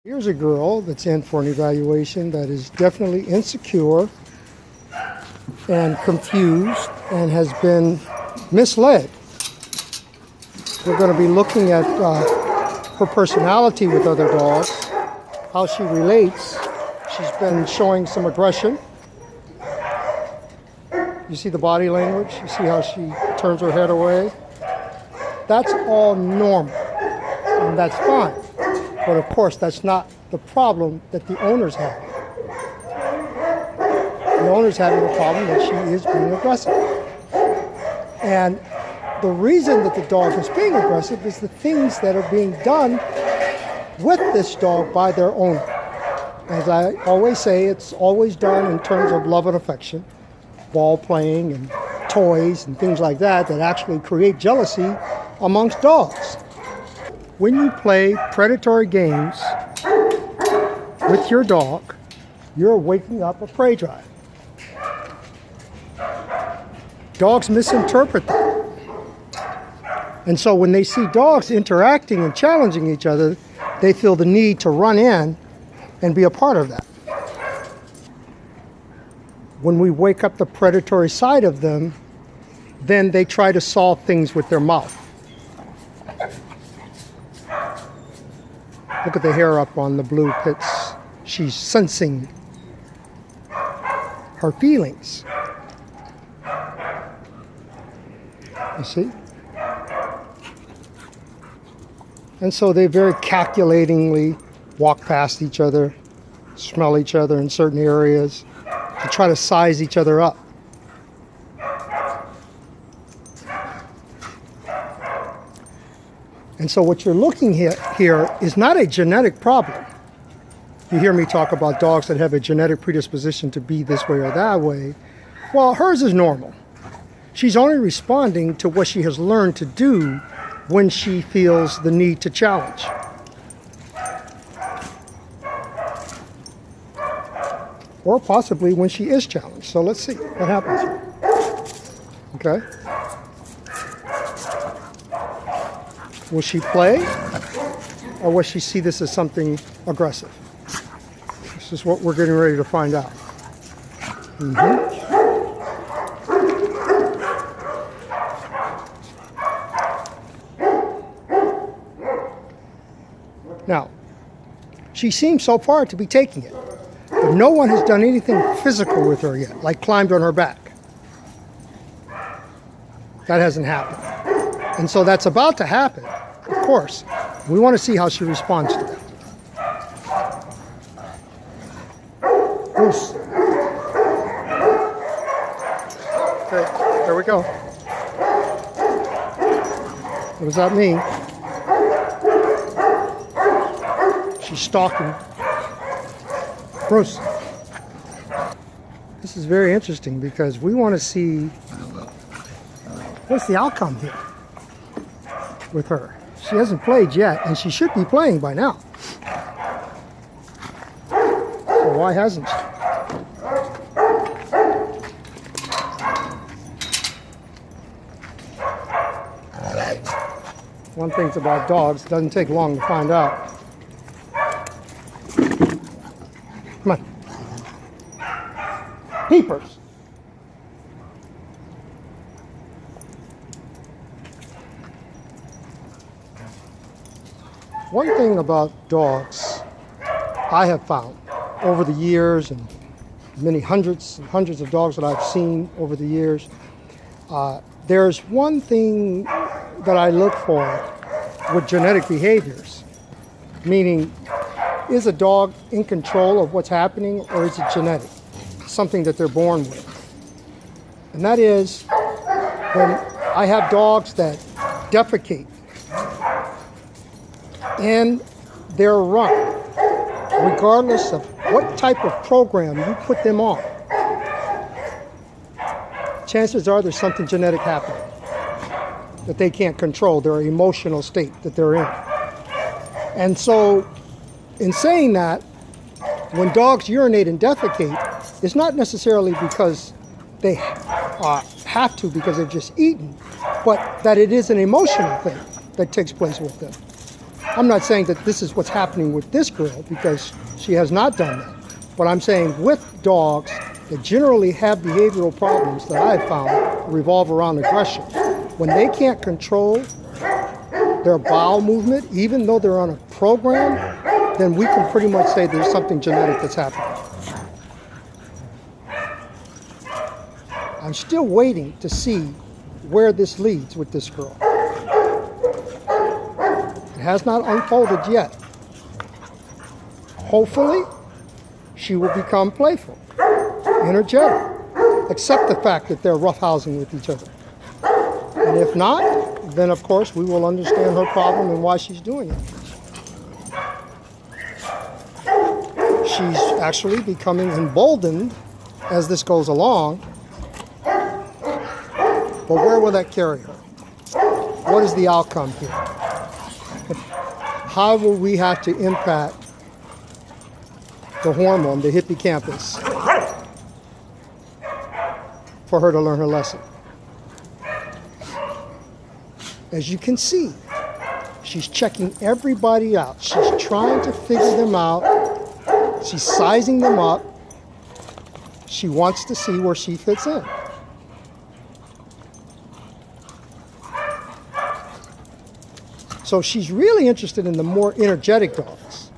Here's a girl that's in for an evaluation that is definitely insecure and confused and has been misled. We're going to be looking at her personality with other dogs, how she relates. She's been showing some aggression. You see the body language? You see how she turns her head away? That's all normal, and that's fine. But of course, that's not the problem that the owner's having. The owner's having a problem that she is being aggressive. And the reason that the dog is being aggressive is the things that are being done with this dog by their owner. As I always say, it's always done in terms of love and affection, ball playing and toys and things like that that actually create jealousy amongst dogs. When you play predatory games with your dog, you're waking up a prey drive. Dogs misinterpret that. And so when they see dogs interacting and challenging each other, they feel the need to run in and be a part of that. When we wake up the predatory side of them, then they try to solve things with their mouth. Look at the hair up on the blue pits. She's sensing her feelings. You see? And so they very calculatingly walk past each other, smell each other in certain areas to try to size each other up. And so what you're looking at here is not a genetic problem. You hear me talk about dogs that have a genetic predisposition to be this way or that way. Well, hers is normal. She's only responding to what she has learned to do when she feels the need to challenge. Or possibly when she is challenged. So let's see what happens here. Okay. Will she play, or will she see this as something aggressive? This is what we're getting ready to find out. Now, she seems so far to be taking it, but no one has done anything physical with her yet, like climbed on her back. That hasn't happened. And so that's about to happen, of course. We want to see how she responds to that. Goose. Okay, there we go. What does that mean? She's stalking. Bruce. This is very interesting because we want to see what's the outcome here with her. She hasn't played yet, and she should be playing by now. So why hasn't she? One thing about dogs, it doesn't take long to find out. Come on. Peepers. One thing about dogs I have found over the years, and many hundreds and hundreds of dogs that I've seen over the years, there's one thing that I look for with genetic behaviors, meaning, is a dog in control of what's happening, or is it genetic, something that they're born with? And that is when I have dogs that defecate in their run, regardless of what type of program you put them on, chances are there's something genetic happening that they can't control, their emotional state that they're in. And so, in saying that, when dogs urinate and defecate, it's not necessarily because they have to, because they've just eaten, but that it is an emotional thing that takes place with them. I'm not saying that this is what's happening with this girl, because she has not done that. But I'm saying with dogs that generally have behavioral problems that I've found revolve around aggression. When they can't control their bowel movement, even though they're on a program, then we can pretty much say there's something genetic that's happening. I'm still waiting to see where this leads with this girl. It has not unfolded yet. Hopefully, she will become playful, energetic, accept the fact that they're roughhousing with each other. And if not, then of course we will understand her problem and why she's doing it. She's actually becoming emboldened as this goes along. But where will that carry her? What is the outcome here? How will we have to impact the hormone, the hippocampus, for her to learn her lesson? As you can see, she's checking everybody out. She's trying to figure them out. She's sizing them up. She wants to see where she fits in. So she's really interested in the more energetic dogs.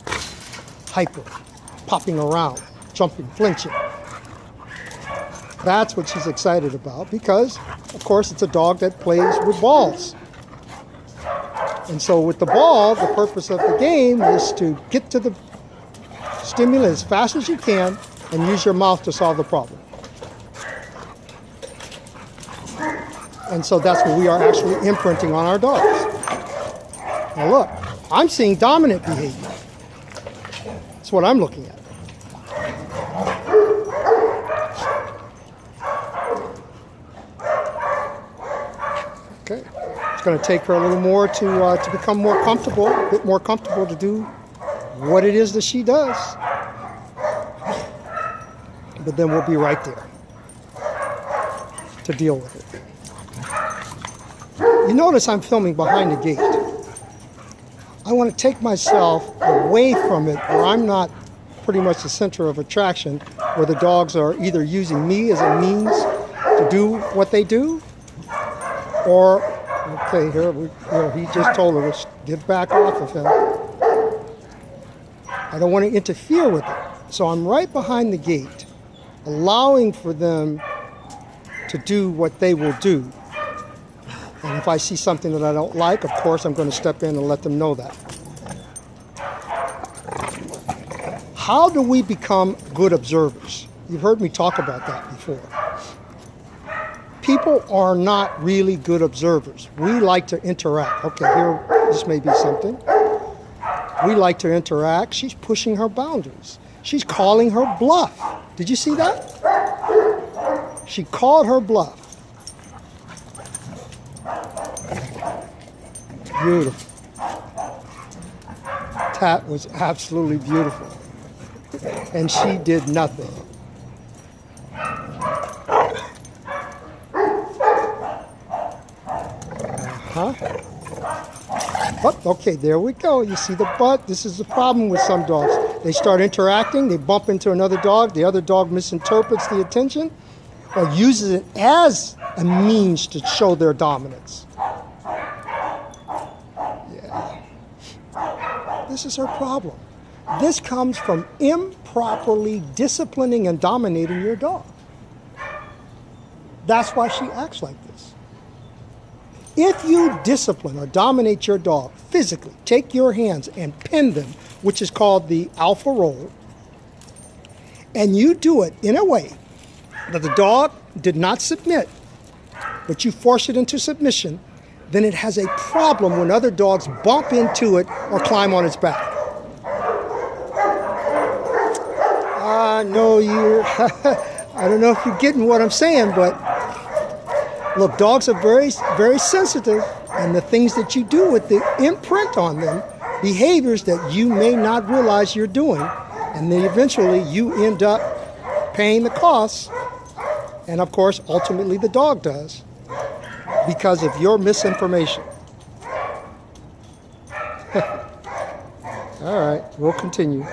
Hyper, popping around, jumping, flinching. That's what she's excited about because, of course, it's a dog that plays with balls. And so with the ball, the purpose of the game is to get to the stimulus as fast as you can and use your mouth to solve the problem. And so that's what we are actually imprinting on our dogs. Now look, I'm seeing dominant behavior. That's what I'm looking at. Okay, it's going to take her a little more to become more comfortable, a bit more comfortable to do what it is that she does. But then we'll be right there to deal with it. You notice I'm filming behind the gate. I want to take myself away from it where I'm not pretty much the center of attraction, where the dogs are either using me as a means to do what they do, or, okay, here he just told her to get back off of him. I don't want to interfere with it. So I'm right behind the gate, allowing for them to do what they will do. And if I see something that I don't like, of course, I'm going to step in and let them know that. How do we become good observers? You've heard me talk about that before. People are not really good observers. We like to interact. Okay, here, this may be something. We like to interact. She's pushing her boundaries. She's calling her bluff. Did you see that? She called her bluff. Beautiful. That was absolutely beautiful. And she did nothing. But, okay, there we go. You see the butt? This is the problem with some dogs. They start interacting, they bump into another dog, the other dog misinterprets the attention or uses it as a means to show their dominance. Yeah. This is her problem. This comes from improperly disciplining and dominating your dog. That's why she acts like this. If you discipline or dominate your dog physically, take your hands and pin them, which is called the alpha roll, and you do it in a way that the dog did not submit, but you force it into submission, then it has a problem when other dogs bump into it or climb on its back. No, I don't know if you're getting what I'm saying, but look, dogs are very, very sensitive, and the things that you do with the imprint on them, behaviors that you may not realize you're doing, and then eventually you end up paying the costs, and of course, ultimately the dog does, because of your misinformation. All right, we'll continue.